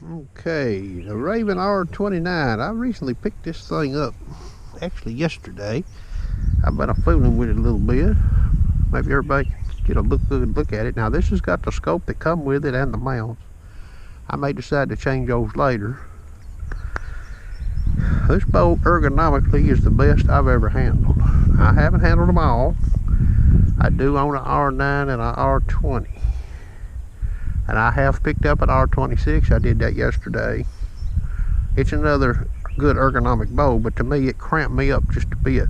Okay, the Ravin R29. I recently picked this thing up, actually yesterday. I've been fooling with it a little bit. Maybe everybody can get a good look at it. Now this has got the scope that come with it and the mounts. I may decide to change those later. This bow ergonomically is the best I've ever handled. I haven't handled them all. I do own an R9 and an R20. And I have picked up an R26. I did that yesterday. It's another good ergonomic bow, but to me it cramped me up just a bit,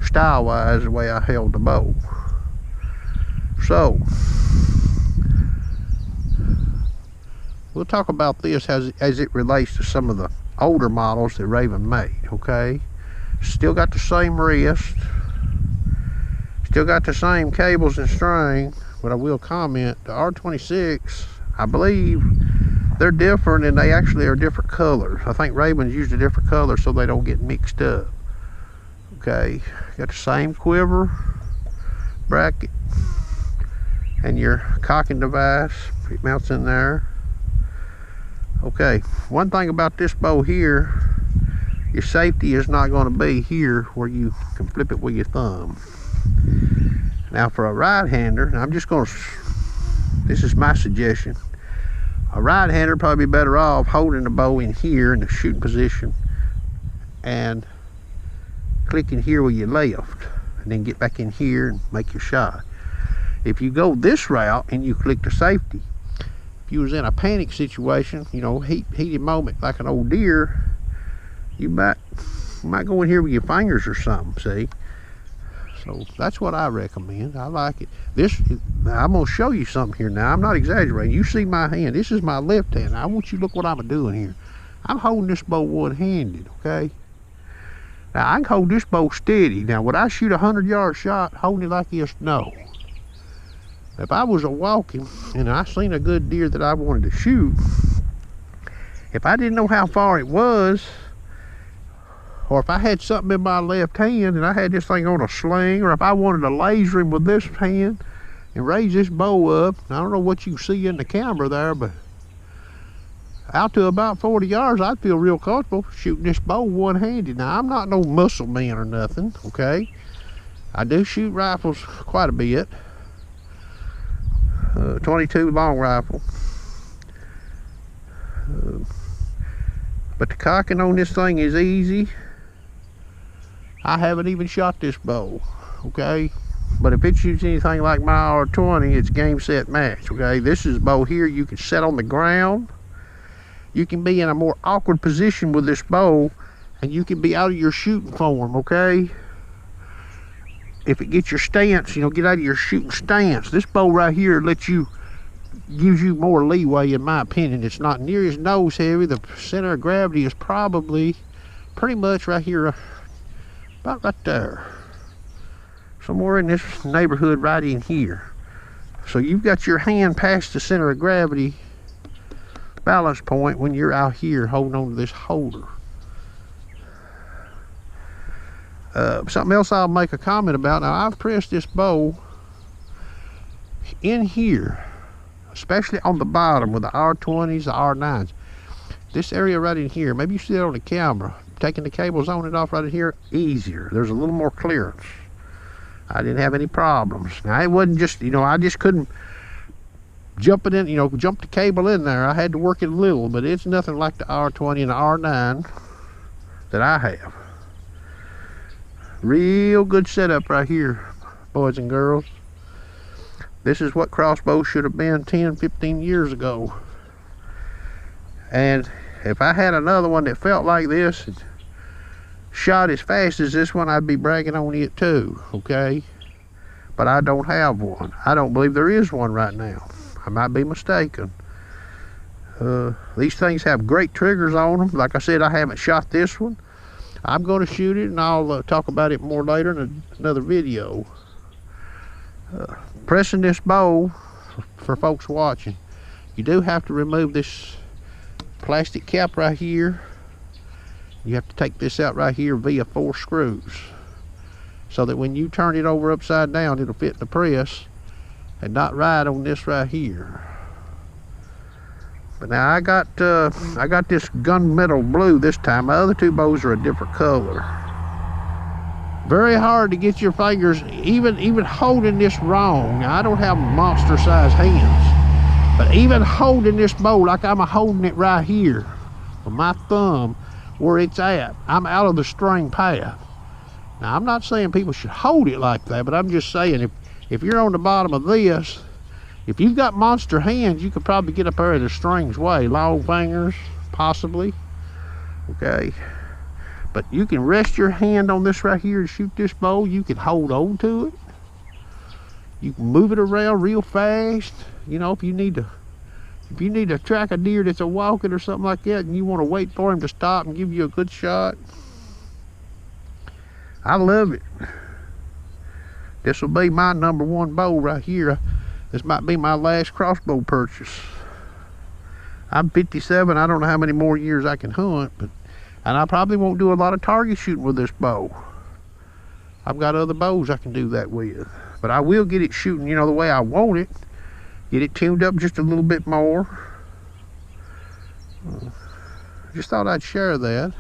style-wise, the way I held the bow. So we'll talk about this as it relates to some of the older models that Ravin made. Okay, still got the same wrist, still got the same cables and string, but I will comment the R26, I believe they're different, and they actually are different colors. I think Ravin's used a different color so they don't get mixed up. Okay, got the same quiver bracket and your cocking device. It mounts in there. Okay, one thing about this bow here, your safety is not going to be here where you can flip it with your thumb. Now for a right-hander, I'm just going to, this is my suggestion, a right-hander probably be better off holding the bow in here in the shooting position and clicking here with your left, and then get back in here and make your shot. If you go this route and you click the safety, if you was in a panic situation, you know, heated moment like an old deer, you might go in here with your fingers or something, see? So that's what I recommend. I like it. I'm gonna show you something here now. I'm not exaggerating. You see my hand. This is my left hand. I want you to look what I'm doing here. I'm holding this bow one-handed, okay? Now I can hold this bow steady. Now would I shoot a 100-yard shot holding it like this? No. If I was walking and I seen a good deer that I wanted to shoot, if I didn't know how far it was, or if I had something in my left hand and I had this thing on a sling, or if I wanted to laser him with this hand and raise this bow up, I don't know what you see in the camera there, but out to about 40 yards, I'd feel real comfortable shooting this bow one-handed. Now, I'm not no muscle man or nothing, okay? I do shoot rifles quite a bit. 22 long rifle. But the cocking on this thing is easy. I haven't even shot this bow, okay? But if it shoots anything like my R20, it's game, set, match, okay? This is a bow here you can set on the ground. You can be in a more awkward position with this bow, and you can be out of your shooting form, okay? If it gets your stance, you know, get out of your shooting stance. This bow right here gives you more leeway, in my opinion. It's not near as nose heavy. The center of gravity is probably pretty much right here, about right there. Somewhere in this neighborhood right in here. So you've got your hand past the center of gravity balance point when you're out here holding on to this holder. Something else I'll make a comment about. Now I've pressed this bow in here, especially on the bottom with the R20s, the R9s. This area right in here, maybe you see it on the camera, taking the cables on and off right in here, easier. There's a little more clearance. I didn't have any problems. Now it wasn't just, you know, I just couldn't jump it in, you know, jump the cable in there. I had to work it a little, but it's nothing like the R20 and the R9 that I have. Real good setup right here, boys and girls. This is what crossbows should have been 10-15 years ago. And if I had another one that felt like this and shot as fast as this one, I'd be bragging on it too, okay? But I don't have one. I don't believe there is one right now. I might be mistaken. These things have great triggers on them. Like I said, I haven't shot this one. I'm going to shoot it, and I'll talk about it more later in another video. Pressing this bow, for folks watching, you do have to remove this plastic cap right here. You have to take this out right here via 4 screws, so that when you turn it over upside down, it'll fit the press and not ride on this right here. But now I got this gunmetal blue this time. My other two bows are a different color. Very hard to get your fingers, even holding this wrong. Now, I don't have monster size hands, but even holding this bow like I'm holding it right here with my thumb where it's at, I'm out of the string path. Now, I'm not saying people should hold it like that, but I'm just saying if you're on the bottom of this, if you've got monster hands, you could probably get up there in the string's way. Long fingers, possibly. Okay. But you can rest your hand on this right here and shoot this bow. You can hold on to it. You can move it around real fast. You know, if you need to track a deer that's a walking or something like that, and you want to wait for him to stop and give you a good shot. I love it. This will be my #1 bow right here. This might be my last crossbow purchase. I'm 57. I don't know how many more years I can hunt, and I probably won't do a lot of target shooting with this bow. I've got other bows I can do that with, but I will get it shooting, you know, the way I want it. Get it tuned up just a little bit more. Just thought I'd share that.